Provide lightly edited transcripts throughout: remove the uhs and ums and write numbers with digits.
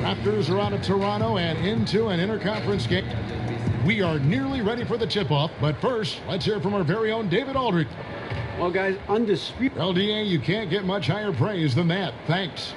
Raptors are out of Toronto and into an interconference game. We are nearly ready for the tip-off, but first, let's hear from our very own David Aldrich. Well, guys, undisputed. LDA, you can't get much higher praise than that. Thanks.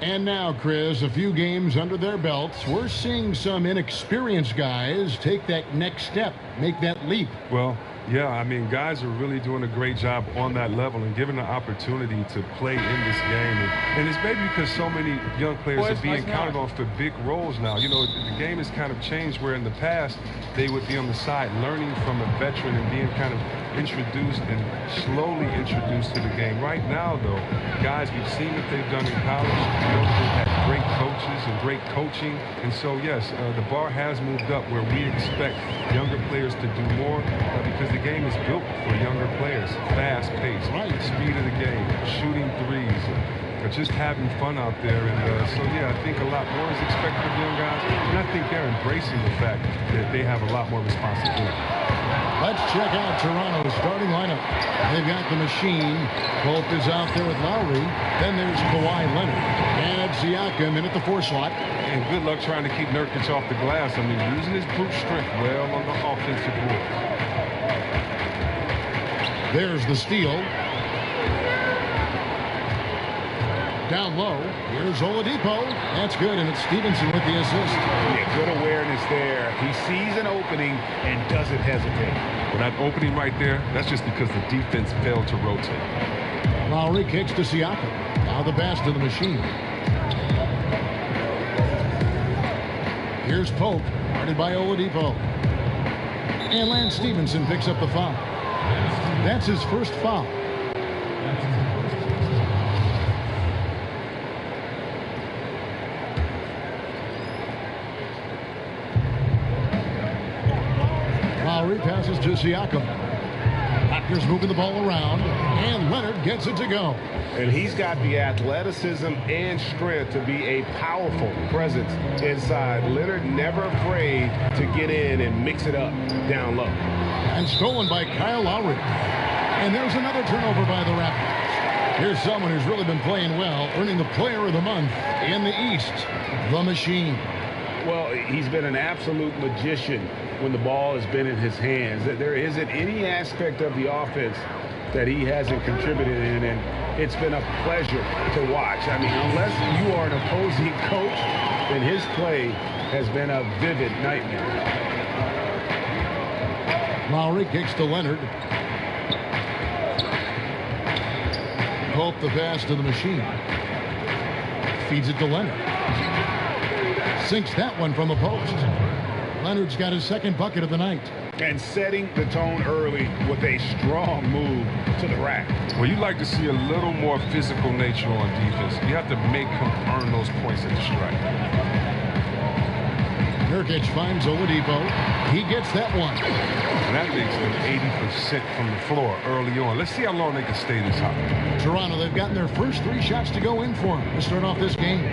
And now, Chris, a few games under their belts, we're seeing some inexperienced guys take that next step, make that leap. Well, yeah, I mean, guys are really doing a great job on that level and given the opportunity to play in this game. And it's maybe because so many young players are being counted on for big roles now. You know, the game has kind of changed where in the past they would be on the side learning from a veteran and being kind of introduced and slowly introduced to the game. Right now, though, guys, we've seen what they've done in college. We know they've had great coaches and great coaching. And so, yes, the bar has moved up where we expect younger players to do more because the game is built for younger players. Fast pace, speed of the game, shooting threes, just having fun out there. And so, yeah, I think a lot more is expected of young guys. And I think they're embracing the fact that they have a lot more responsibility. Let's check out Toronto's starting lineup. They've got the machine. Pope is out there with Lowry. Then there's Kawhi Leonard. And Siakam in at the 4 slot. And good luck trying to keep Nurkic off the glass. I mean, using his brute strength well on the offensive board. There's the steal. Down low. Here's Oladipo. That's good, and it's Stevenson with the assist. Yeah, good awareness there. He sees an opening and doesn't hesitate. Well, that opening right there, that's just because the defense failed to rotate. Lowry kicks to Siakam. Now the pass to the machine. Here's Pope, guarded by Oladipo. And Lance Stevenson picks up the foul. That's his first foul. Lowry passes to Siakam. Raptors moving the ball around, and Leonard gets it to go. And he's got the athleticism and strength to be a powerful presence inside. Leonard never afraid to get in and mix it up down low. And stolen by Kyle Lowry. And there's another turnover by the Raptors. Here's someone who's really been playing well, earning the Player of the Month in the East, the Machine. Well, he's been an absolute magician when the ball has been in his hands. There isn't any aspect of the offense that he hasn't contributed in, and it's been a pleasure to watch. I mean, unless you are an opposing coach, then his play has been a vivid nightmare. Lowry kicks to Leonard. Pope the pass to the machine. Feeds it to Leonard. Sinks that one from the post. Leonard's got his second bucket of the night. And setting the tone early with a strong move to the rack. Well, you like to see a little more physical nature on defense. You have to make him earn those points at the strike. Nurkic finds Oladipo. He gets that one. And that makes them 80% from the floor early on. Let's see how long they can stay this hot. Toronto, they've gotten their first 3 shots to go in for them to start off this game.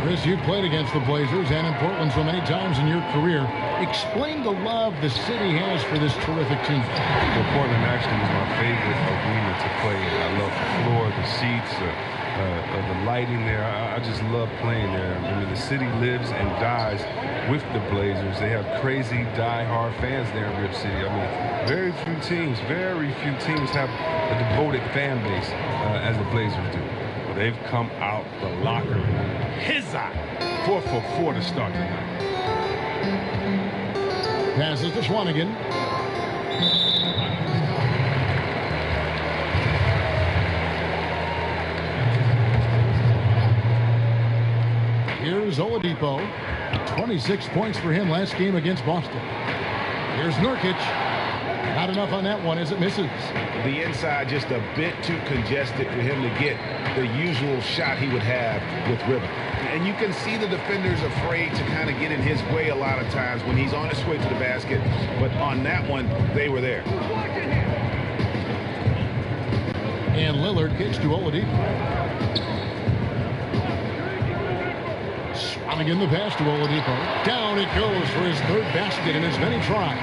Chris, you've played against the Blazers and in Portland so many times in your career. Explain the love the city has for this terrific team. Well, Portland actually is my favorite arena to play in. I love the floor, the seats, the lighting there. I just love playing there. I mean, the city lives and dies with the Blazers. They have crazy, die-hard fans there in Rip City. I mean, very few teams have a devoted fan base as the Blazers do. But they've come out the locker room. His eye. 4 for 4 to start tonight. Passes to Swanigan. Here's Oladipo. 26 points for him last game against Boston. Here's Nurkic. Not enough on that one as it misses. The inside just a bit too congested for him to get the usual shot he would have with rhythm. And you can see the defenders afraid to kind of get in his way a lot of times when he's on his way to the basket. But on that one, they were there. And Lillard kicks to Oladipo. Swanigan the pass to Oladipo. Down it goes for his 3rd basket in as many tries.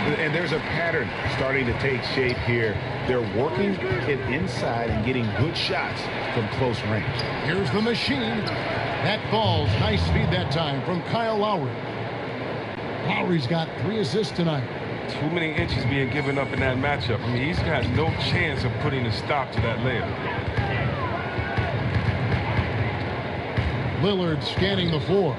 And there's a pattern starting to take shape here. They're working it inside and getting good shots from close range. Here's the machine. That falls. Nice speed that time from Kyle Lowry. Lowry's got 3 assists tonight. Too many inches being given up in that matchup. I mean, he's got no chance of putting a stop to that layup. Lillard scanning the floor.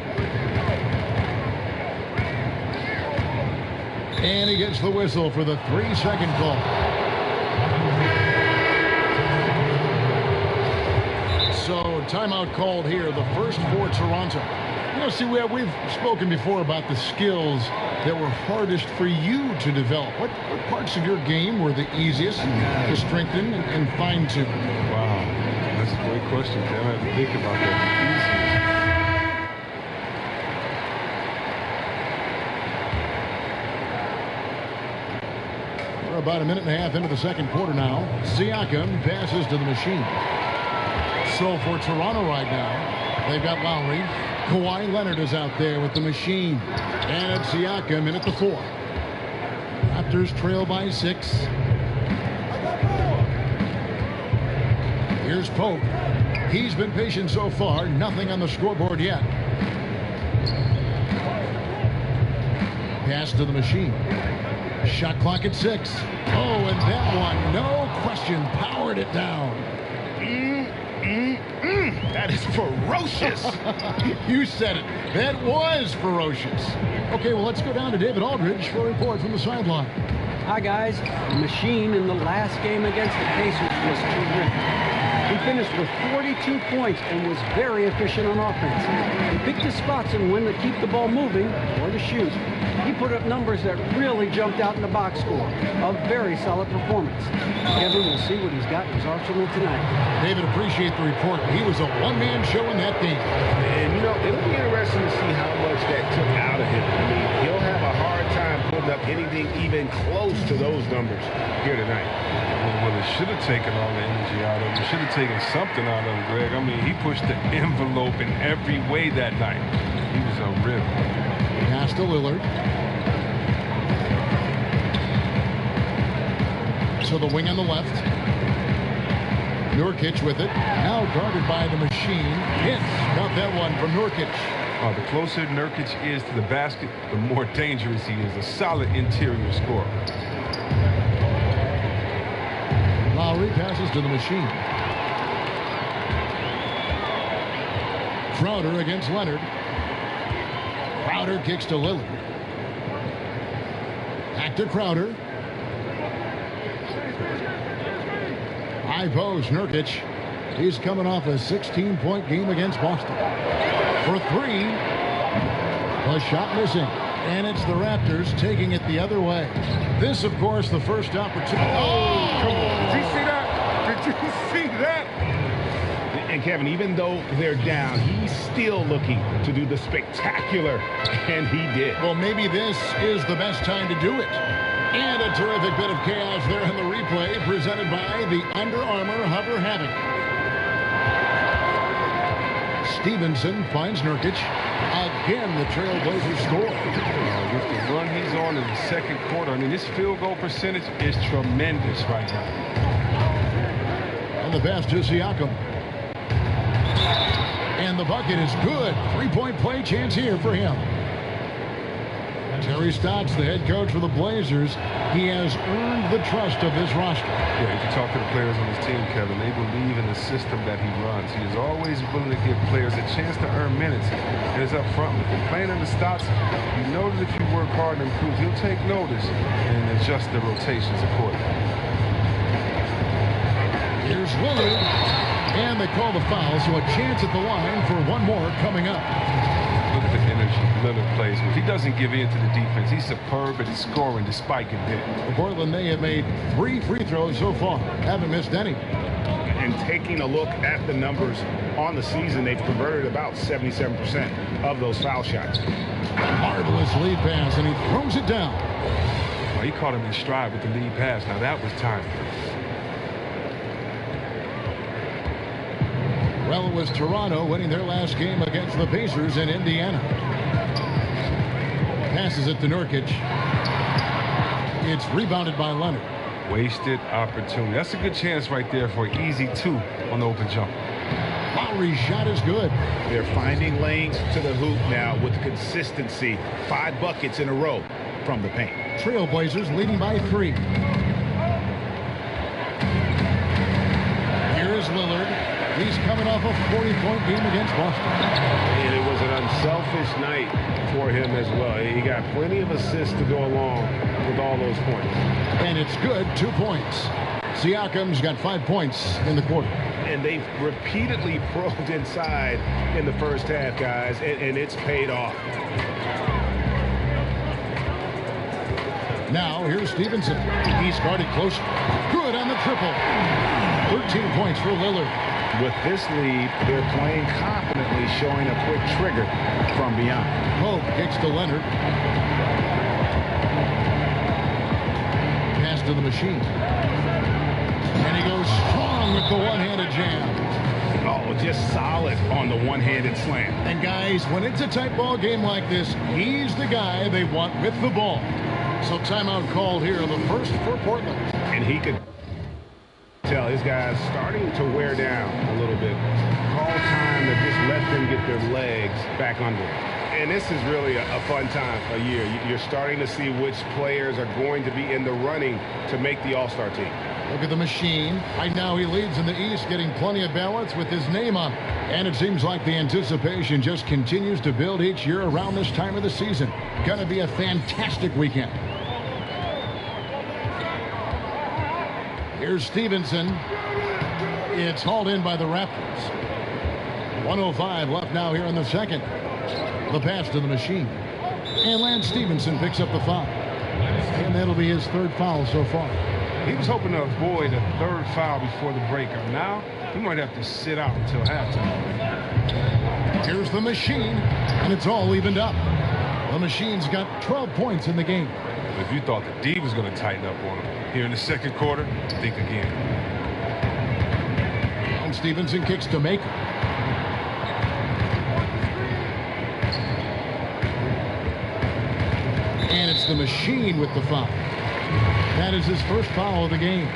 And he gets the whistle for the 3-second call. So timeout called here, the first for Toronto. You know, see, we've spoken before about the skills that were hardest for you to develop. What parts of your game were the easiest to strengthen and fine-tune? Wow, that's a great question, Ken. I have to think about that. We're about a minute and a half into the second quarter now. Siakam passes to the machine. So for Toronto right now, they've got Lowry. Kawhi Leonard is out there with the machine. And Siakam in at the 4. Raptors trail by 6. Here's Pope. He's been patient so far. Nothing on the scoreboard yet. Pass to the machine. Shot clock at 6. Oh, and that one, no question, powered it down. That is ferocious. You said it. That was ferocious. Okay, well, let's go down to David Aldridge for a report from the sideline. Hi, guys. The machine in the last game against the Pacers was terrific. He finished with 42 points and was very efficient on offense. He picked his spots and when to keep the ball moving or to shoot. He put up numbers that really jumped out in the box score. A very solid performance. Kevin will see what he's got in his arsenal tonight. David, appreciate the report. He was a one-man show in that game. And, you know, it'll be interesting to see how much that took out of him. I mean, he'll have a hard time putting up anything even close to those numbers here tonight. Well, it should have taken all the energy out of him. It should have taken something out of him, Greg. I mean, he pushed the envelope in every way that night. He was a rip. Pass to Lillard. So the wing on the left. Nurkic with it. Now guarded by the machine. Hits. Got that one from Nurkic. The closer Nurkic is to the basket, the more dangerous he is. A solid interior scorer. Lowry passes to the machine. Crowder against Leonard. Crowder kicks to Lillard. Back to Crowder. High post, Nurkic. He's coming off a 16-point game against Boston. For 3. The shot missing. And it's the Raptors taking it the other way. This, of course, the first opportunity. Oh, come on. Did you see that? Did you see that? And Kevin, even though they're down, he's still looking to do the spectacular, and he did. Well, maybe this is the best time to do it. And a terrific bit of chaos there in the replay presented by the Under Armour Hover Havoc. Stevenson finds Nurkic. Again, the Trailblazers score. With the run he's on in the second quarter, I mean, his field goal percentage is tremendous right now. And the pass to Siakam. And the bucket is good. 3-point play chance here for him. Terry Stotts, the head coach for the Blazers, he has earned the trust of this roster. Yeah, you can talk to the players on his team, Kevin. They believe in the system that he runs. He is always willing to give players a chance to earn minutes. And it's up front with him. Playing under Stotts, you know that if you work hard and improve, he'll take notice and adjust the rotations accordingly. Here's Lillard. And they call the foul, so a chance at the line for one more coming up. Look at the energy Lillard plays with. He doesn't give in to the defense. He's superb at scoring despite getting hit. Portland, they have made 3 free throws so far. Haven't missed any. And taking a look at the numbers on the season, they've converted about 77% of those foul shots. Marvelous lead pass, and he throws it down. Well, he caught him in stride with the lead pass. Now that was timely. Well, it was Toronto winning their last game against the Pacers in Indiana. Passes it to Nurkic. It's rebounded by Leonard. Wasted opportunity. That's a good chance right there for an easy 2 on the open jump. Lowry's shot is good. They're finding lanes to the hoop now with consistency. 5 buckets in a row from the paint. Trailblazers leading by 3. Here's Lillard. He's coming off a 40-point game against Boston. And it was an unselfish night for him as well. He got plenty of assists to go along with all those points. And it's good, 2 points. Siakam's got 5 points in the quarter. And they've repeatedly probed inside in the first half, guys, and it's paid off. Now, here's Stevenson. He's guarded closer. Good on the triple. 13 points for Lillard. With this lead, they're playing confidently, showing a quick trigger from beyond. Pope kicks to Leonard. Pass to the machine. And he goes strong with the one-handed jam. Oh, just solid on the one-handed slam. And guys, when it's a tight ball game like this, he's the guy they want with the ball. So timeout called here, the first for Portland. And he could tell his guys starting to wear down a little bit. Call time to just let them get their legs back under it. And this is really a fun time of year. You're starting to see which players are going to be in the running to make the All-Star team. Look at the machine. Right now he leads in the East, getting plenty of ballots with his name on it. And it seems like the anticipation just continues to build each year around this time of the season. Gonna be a fantastic weekend. Here's Stevenson. It's hauled in by the Raptors. 1:05 left now here in the second. The pass to the machine. And Lance Stevenson picks up the foul. And that'll be his 3rd foul so far. He was hoping to avoid a 3rd foul before the breakout. Now, he might have to sit out until halftime. Here's the machine, and it's all evened up. The machine's got 12 points in the game. If you thought the D was going to tighten up on him here in the second quarter, think again. And Stevenson kicks to Maker. And it's the machine with the foul. That is his 1st foul of the game.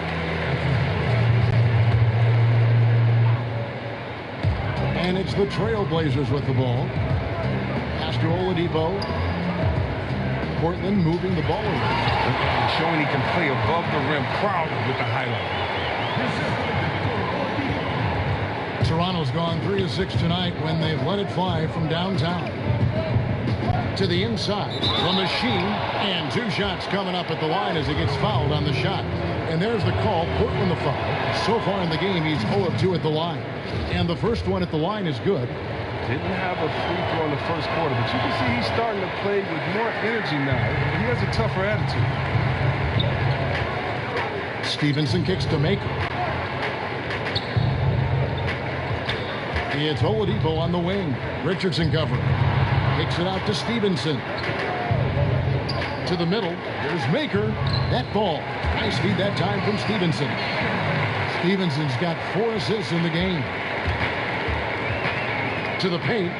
And it's the Trailblazers with the ball. Pass to Oladipo. Portland moving the ball around. Showing he can play above the rim proudly with the highlight. Toronto's gone 3 of 6 tonight when they've let it fly from downtown. To the inside, the machine, and 2 shots coming up at the line as he gets fouled on the shot. And there's the call, Portland the foul. So far in the game, he's 0 of 2 at the line. And the first one at the line is good. Didn't have a free throw in the first quarter, but you can see he's starting to play with more energy now. He has a tougher attitude. Stevenson kicks to Maker. It's Oladipo on the wing. Richardson covering. Kicks it out to Stevenson. To the middle. There's Maker. That ball. Nice feed that time from Stevenson. Stevenson's got 4 assists in the game. To the paint.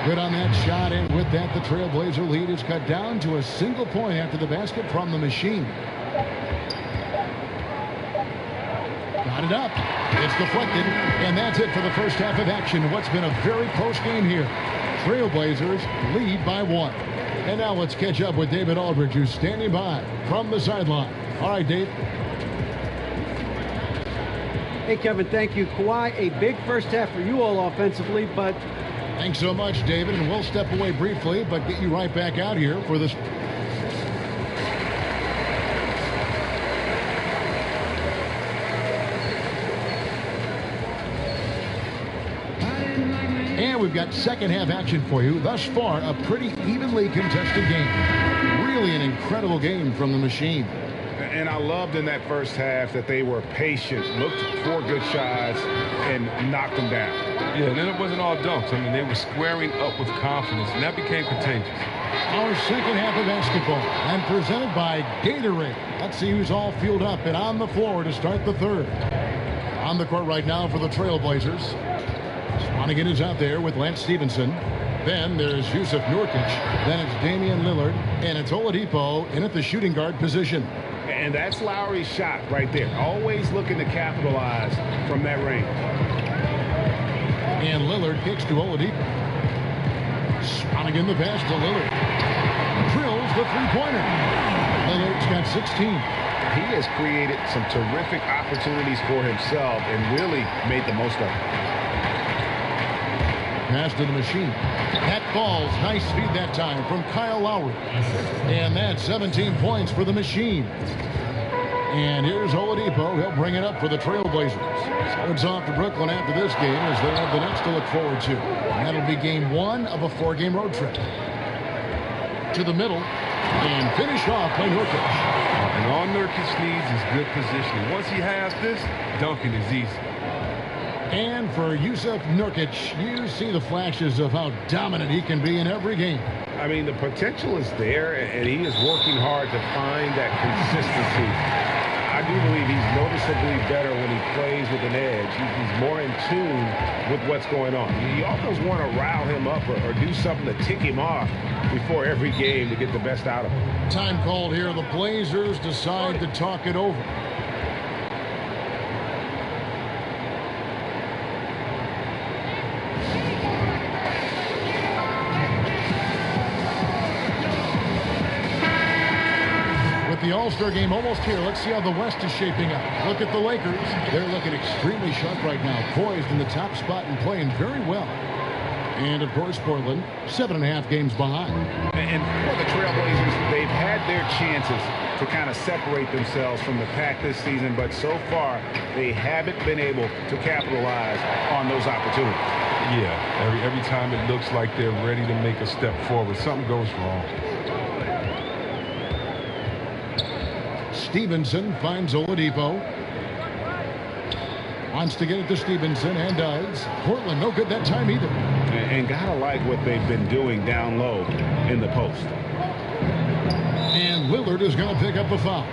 Good on that shot, and with that, the Trailblazer lead is cut down to a single point after the basket from the machine. Got it up. It's deflected, and that's it for the first half of action. What's been a very close game here. Trailblazers lead by 1. And now let's catch up with David Aldridge, who's standing by from the sideline. All right, Dave. Hey, Kevin, thank you. Kawhi, a big first half for you all offensively, but... Thanks so much, David, and we'll step away briefly, but get you right back out here for this. And we've got second half action for you. Thus far, a pretty evenly contested game. Really an incredible game from the machine. And I loved in that first half that they were patient, looked for good shots, and knocked them down. Yeah, and then it wasn't all dunks. I mean, they were squaring up with confidence, and that became contagious. Our second half of basketball, and presented by Gatorade. Let's see who's all fueled up and on the floor to start the third. On the court right now for the Trailblazers. Swanigan is out there with Lance Stevenson. Then there's Yusuf Nurkic. Then it's Damian Lillard. And it's Oladipo in at the shooting guard position. And that's Lowry's shot right there. Always looking to capitalize from that range. And Lillard kicks to Oladipo. Swatting in the pass to Lillard. Drills the three-pointer. Lillard's got 16. He has created some terrific opportunities for himself and really made the most of it. Pass to the machine. That falls. Nice feed that time from Kyle Lowry. And that's 17 points for the machine. And here's Oladipo. He'll bring it up for the Trailblazers. So it's off to Brooklyn after this game as they have the Nets to look forward to. And that'll be game 1 of a 4-game road trip. To the middle. And finish off by Nurkic. And all Nurkic needs is good positioning. Once he has this, dunking is easy. And for Yusuf Nurkic, you see the flashes of how dominant he can be in every game. I mean, the potential is there, and he is working hard to find that consistency. I do believe he's noticeably better when he plays with an edge. He's more in tune with what's going on. You almost want to rile him up or do something to tick him off before every game to get the best out of him. Time called here. The Blazers decide to talk it over. The All-Star game almost here. Let's see how the West is shaping up. Look at the Lakers. They're looking extremely sharp right now. Poised in the top spot and playing very well. And, of course, Portland, 7.5 games behind. And for the Trailblazers, they've had their chances to kind of separate themselves from the pack this season, but so far, they haven't been able to capitalize on those opportunities. Yeah, every time it looks like they're ready to make a step forward, something goes wrong. Stevenson finds Oladipo. Wants to get it to Stevenson and does. Portland, no good that time either. And gotta like what they've been doing down low in the post. And Lillard is going to pick up a foul.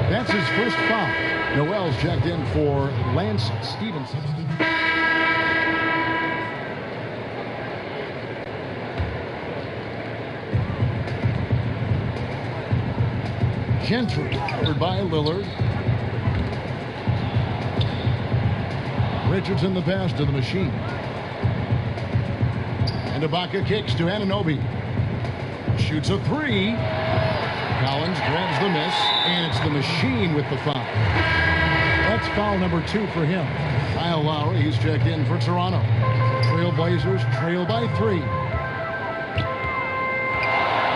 That's his first foul. Noel's checked in for Lance Stevenson. Gentry covered by Lillard. Richardson the pass to the machine. And Ibaka kicks to Anunoby. Shoots a three. Collins grabs the miss. And it's the machine with the foul. That's foul number 2 for him. Kyle Lowry, he's checked in for Toronto. Trailblazers trail by 3.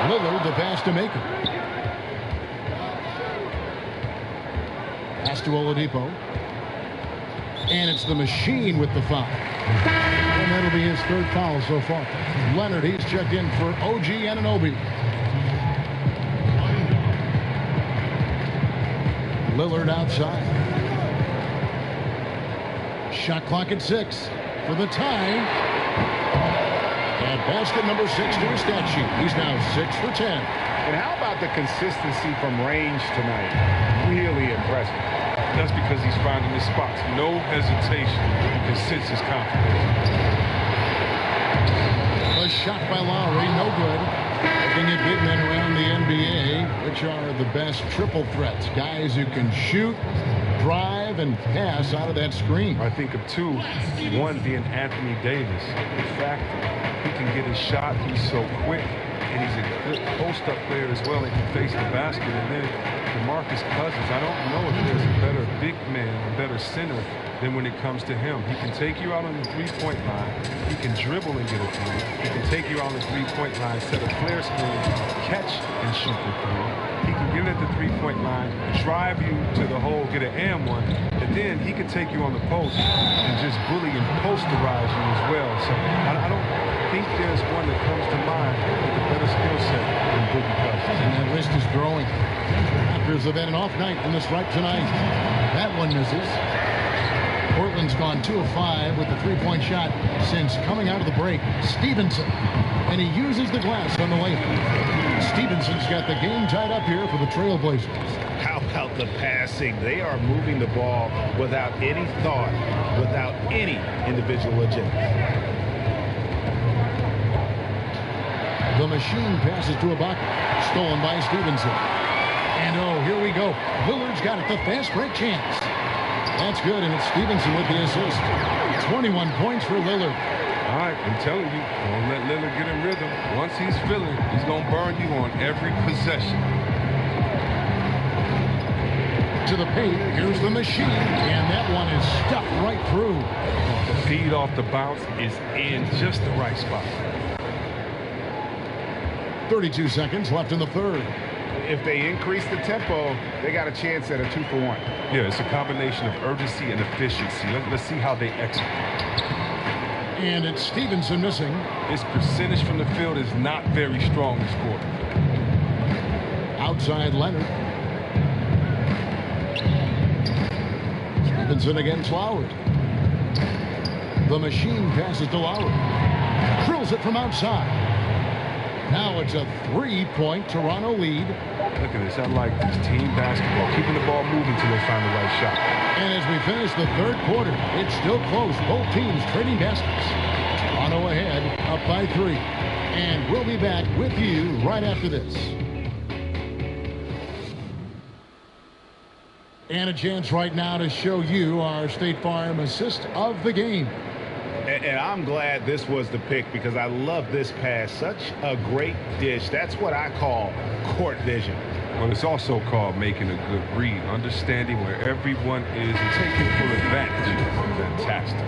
Lillard the pass to Maker. Pass to Oladipo. And it's the machine with the foul. And that'll be his 3rd foul so far. Leonard, he's checked in for OG Anunoby. Lillard outside. Shot clock at 6 for the tie. And basket number 6 to his stat sheet. He's now 6 for 10. And how about the consistency from range tonight? Really impressive. That's because he's finding his spots. No hesitation. You can sense his confidence. A shot by Lowry, no good. Looking at big men around the NBA, which are the best triple threats. Guys who can shoot, drive, and pass out of that screen. I think of 2. One being Anthony Davis. The fact that he can get his shot, he's so quick. And he's a good post-up player as well. He can face the basket. And then DeMarcus Cousins, I don't know if there's a better big man, a better center than when it comes to him. He can take you out on the three-point line. He can dribble and get a three. He can take you out on the three-point line, set a flare screen, catch and shoot the three. He can get it at the three-point line, drive you to the hole, get an and one, and then he can take you on the post and just bully and posterize you as well. So I don't think there's one that comes to mind with a better skill set than Boogie Cousins. And that list is growing. Raptors have had an off night from the stripe tonight. That one misses. Portland's gone 2 of 5 with the three-point shot since coming out of the break. Stevenson, and he uses the glass on the layup. Stevenson's got the game tied up here for the Trailblazers. How about the passing? They are moving the ball without any thought, without any individual agenda. The machine passes to Ibaka. Stolen by Stevenson. And oh, here we go. Lillard's got it. The fast break chance. That's good, and it's Stevenson with the assist. 21 points for Lillard. All right, I'm telling you, don't let Lillard get in rhythm. Once he's feeling, he's going to burn you on every possession. To the paint, here's the machine, and that one is stuffed right through. The feed off the bounce is in just the right spot. 32 seconds left in the third. If they increase the tempo, they got a chance at a 2-for-1. Yeah, it's a combination of urgency and efficiency. Let's see how they execute. And it's Stevenson missing. His percentage from the field is not very strong this quarter. Outside Leonard. Stevenson against Lowry. The machine passes to Lowry. Drills it from outside. Now it's a 3-point Toronto lead. Look at this. I like this team basketball. Keeping the ball moving until they find the right shot. And as we finish the third quarter, it's still close. Both teams trading baskets. Toronto ahead, up by 3. And we'll be back with you right after this. And a chance right now to show you our State Farm assist of the game. And I'm glad this was the pick because I love this pass. Such a great dish. That's what I call court vision. Well, it's also called making a good read, understanding where everyone is and taking full advantage. Fantastic.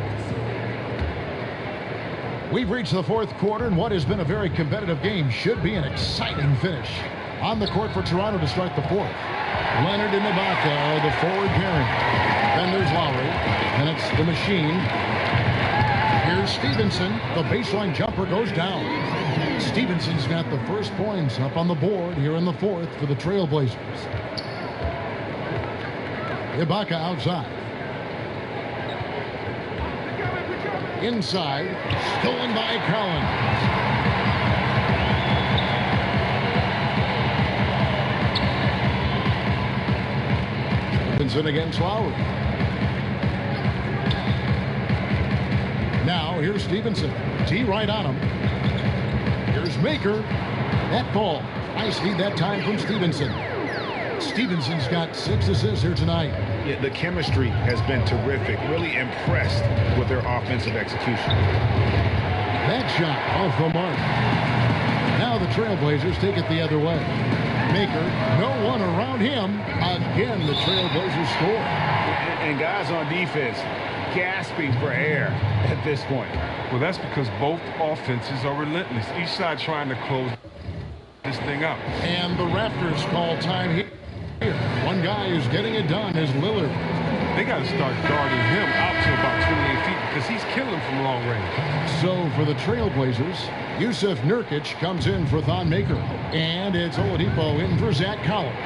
We've reached the fourth quarter, and what has been a very competitive game should be an exciting finish. On the court for Toronto to start the fourth. Leonard and Ibaka are the forward pairing. Then there's Lowry. Then it's the machine. Here's Stevenson. The baseline jumper goes down. Stevenson's got the first points up on the board here in the fourth for the Trailblazers. Ibaka outside. Inside. Stolen by Collins. Stevenson against Lowry. Now, here's Stevenson. T right on him. Here's Maker. That ball. Nice lead that time from Stevenson. Stevenson's got 6 assists here tonight. Yeah, the chemistry has been terrific. Really impressed with their offensive execution. That shot off the mark. Now the Trailblazers take it the other way. Maker, no one around him. Again, the Trailblazers score. And guys on defense gasping for air at this point. Well, that's because both offenses are relentless. Each side trying to close this thing out. And the Raptors call time here. One guy who's getting it done is Lillard. They got to start guarding him out to about 28 feet because he's killing from long range. So for the Trailblazers, Yusuf Nurkic comes in for Thon Maker. And it's Oladipo in for Zach Collins.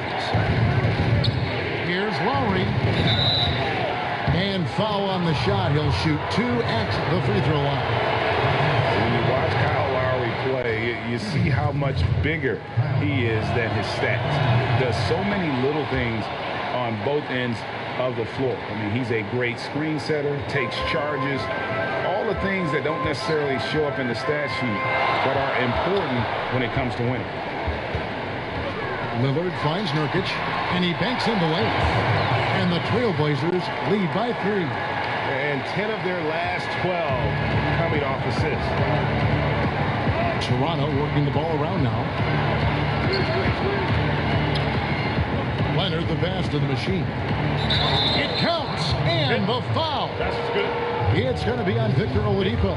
Here's Lowry. And foul on the shot. He'll shoot 2 at the free throw line. When you watch Kyle Lowry play, you see how much bigger he is than his stats. Does so many little things on both ends of the floor. I mean, he's a great screen setter, takes charges, all the things that don't necessarily show up in the stat sheet, but are important when it comes to winning. Lillard finds Nurkic, and he banks in the layup. And the Trailblazers lead by 3. And 10 of their last 12 coming off assists. Toronto working the ball around now. Leonard the pass to the machine. It counts, and the foul. That's good. It's going to be on Victor Oladipo.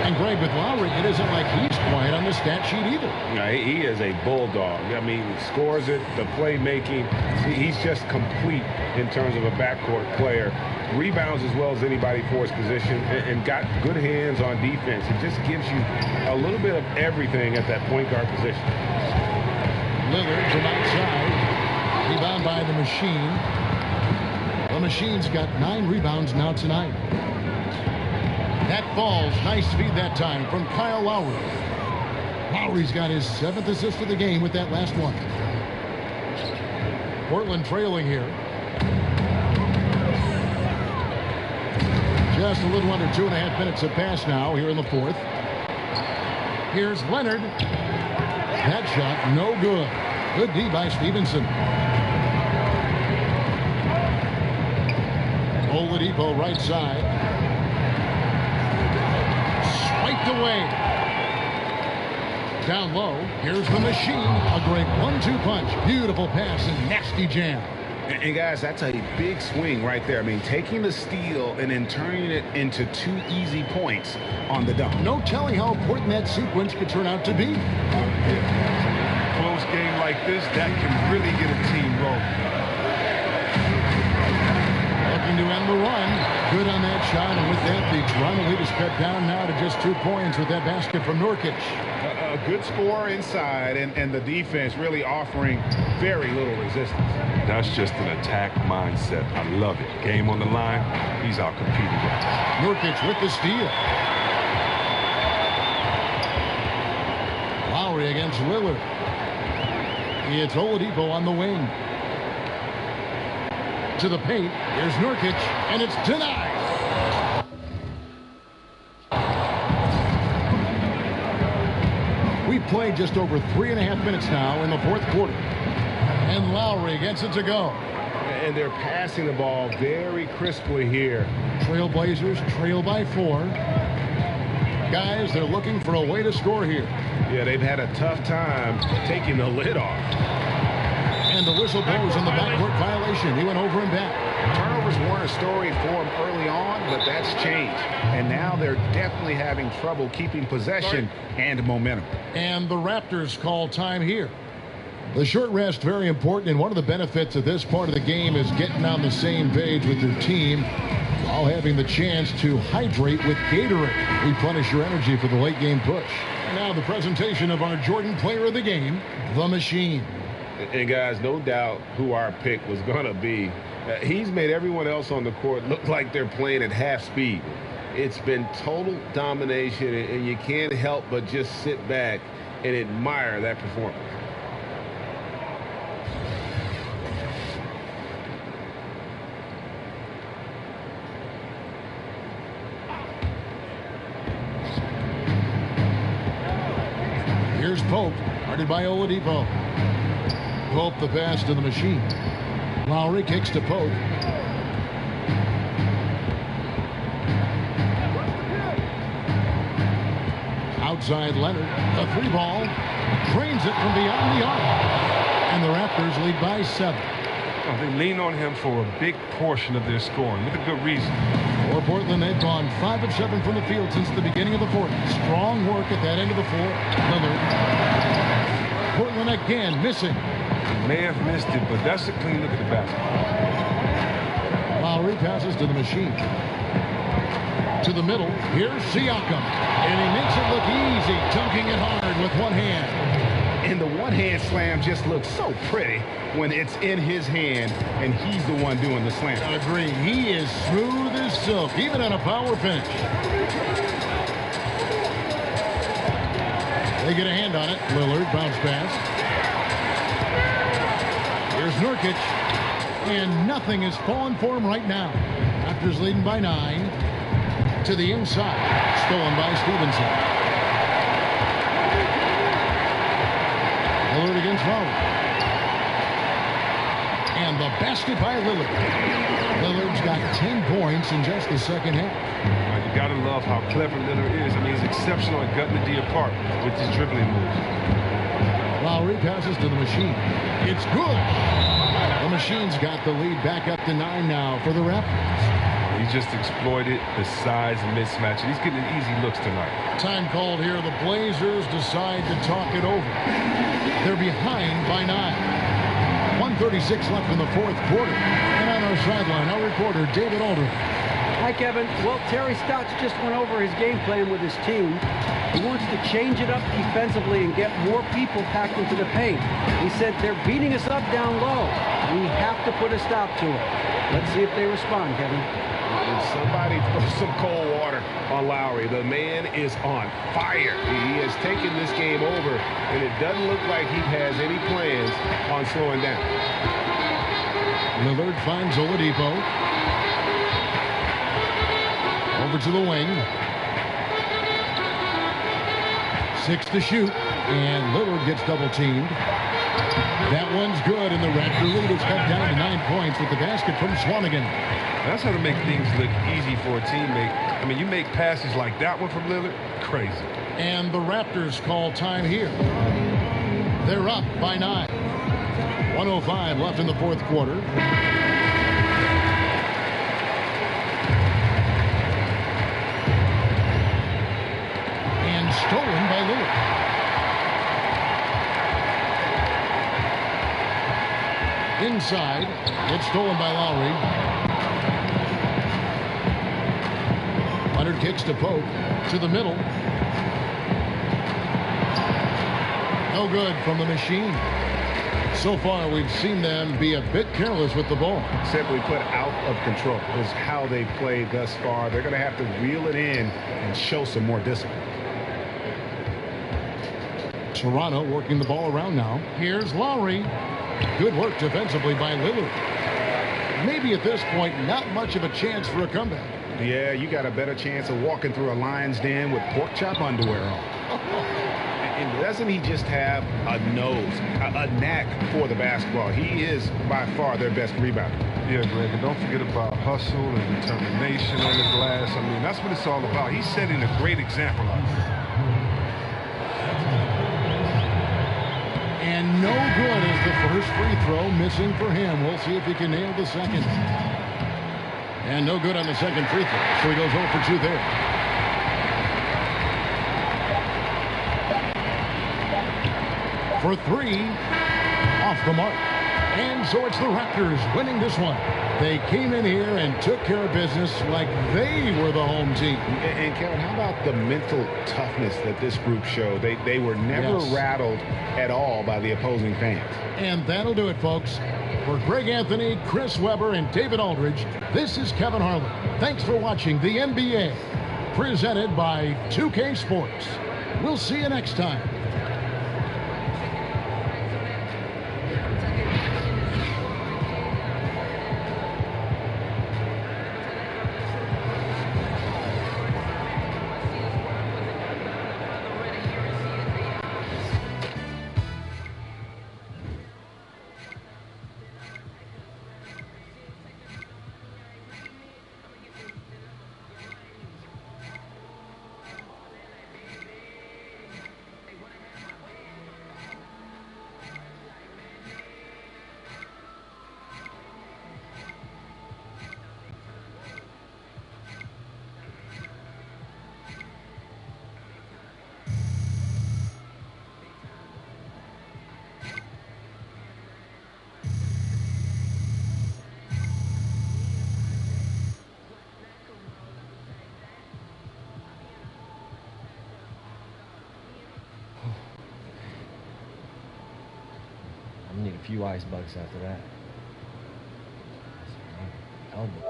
And Greg, with Lowry, it isn't like he's quiet on the stat sheet either. Yeah, he is a bulldog. I mean, he scores it, the playmaking. He's just complete in terms of a backcourt player. Rebounds as well as anybody for his position, and got good hands on defense. It just gives you a little bit of everything at that point guard position. Lillard from outside. Rebound by the machine. The machine's got 9 rebounds now tonight. That falls. Nice speed that time from Kyle Lowry. Lowry's got his 7th assist of the game with that last one. Portland trailing here. Just a little under 2.5 minutes have passed now here in the fourth. Here's Leonard. That shot, no good. Good D by Stevenson. Oladipo right side. Swiped away. Down low. Here's the machine. A great 1-2 punch. Beautiful pass and nasty jam. And guys, that's a big swing right there. I mean, taking the steal and then turning it into 2 easy points on the dunk. No telling how important that sequence could turn out to be. Close game like this, that can really get a team rolling. Looking to end the run. Good on that shot, and with that, the Toronto lead is cut down now to just 2 points with that basket from Nurkic. A good score inside, and the defense really offering very little resistance. That's just an attack mindset. I love it. Game on the line, he's out competing with us. Nurkic with the steal. Lowry against Lillard. It's Oladipo on the wing. To the paint. Here's Nurkic, and it's denied. We've played just over 3.5 minutes now in the fourth quarter. And Lowry gets it to go. And they're passing the ball very crisply here. Trailblazers trail by 4. Guys, they're looking for a way to score here. Yeah, they've had a tough time taking the lid off. And the whistle blows on the backcourt violation. He went over and back. Turnovers weren't a story for him early on, but that's changed. And now they're definitely having trouble keeping possession and momentum. And the Raptors call time here. The short rest, very important, and one of the benefits of this part of the game is getting on the same page with your team while having the chance to hydrate with Gatorade. Replenish your energy for the late game push. Now the presentation of our Jordan player of the game, the Machine. And guys, no doubt who our pick was going to be. He's made everyone else on the court look like they're playing at half speed. It's been total domination, and you can't help but just sit back and admire that performance. Here's Pope, guarded by Oladipo. Pope the pass to the Machine. Lowry kicks to Pope. Outside Leonard, the 3 ball, drains it from beyond the arc. And the Raptors lead by 7. Oh, they lean on him for a big portion of their scoring with a good reason. For Portland, they've gone 5 of 7 from the field since the beginning of the fourth. Strong work at that end of the floor. Lillard. Portland again missing. May have missed it, but that's a clean look at the basket. Lowry passes to the Machine. To the middle. Here's Siakam. And he makes it look easy, dunking it hard with one hand. And the one-hand slam just looks so pretty when it's in his hand and he's the one doing the slam. I agree. He is smooth as silk, even on a power finish. They get a hand on it. Lillard, bounce pass. Here's Nurkic. And nothing is falling for him right now. Raptors leading by 9. To the inside. Stolen by Stevenson. Lillard against Lowry. And the basket by Lillard. Lillard's got 10 points in just the second half. You got to love how clever Lillard is. I mean, he's exceptional at gutting the D apart with his dribbling moves. Lowry passes to the Machine. It's good. The Machine's got the lead back up to 9 now for the Raptors. He just exploited the size and mismatch. He's getting easy looks tonight. Time called here. The Blazers decide to talk it over. They're behind by 9. 1:36 left in the fourth quarter. And on our sideline, our reporter, David Aldridge. Hi, Kevin. Well, Terry Stotts just went over his game plan with his team. He wants to change it up defensively and get more people packed into the paint. He said, they're beating us up down low. We have to put a stop to it. Let's see if they respond, Kevin. Somebody throw some cold water on Lowry. The man is on fire. He has taken this game over, and it doesn't look like he has any plans on slowing down. Lillard finds Oladipo. Over to the wing. 6 to shoot, and Lillard gets double-teamed. That one's good, and the Raptor lead is cut down to 9 points with the basket from Swanigan. That's how to make things look easy for a teammate. I mean, you make passes like that one from Lillard, crazy. And the Raptors call time here. They're up by 9. 1:05 left in the fourth quarter. And stolen by Lillard. Inside, it's stolen by Lowry. Leonard kicks to Pope, to the middle. No good from the Machine. So far, we've seen them be a bit careless with the ball. Simply put, out of control is how they played thus far. They're going to have to reel it in and show some more discipline. Toronto working the ball around now. Here's Lowry. Good work defensively by Lillard. Maybe at this point, not much of a chance for a comeback. Yeah, you got a better chance of walking through a lion's den with pork chop underwear on. And doesn't he just have a nose, a knack for the basketball? He is by far their best rebounder. Yeah, Greg, and don't forget about hustle and determination on the glass. I mean, that's what it's all about. He's setting a great example out there. And no good is the first free throw missing for him. We'll see if he can nail the second. And no good on the second free throw, so he goes 0 for 2 there. For 3, off the mark. And so it's the Raptors winning this one. They came in here and took care of business like they were the home team. And Kevin, how about the mental toughness that this group showed? They were never rattled at all by the opposing fans. And that'll do it, folks. For Greg Anthony, Chris Webber, and David Aldridge, this is Kevin Harlan. Thanks for watching the NBA, presented by 2K Sports. We'll see you next time. I need a few ice bucks after that. Elbow.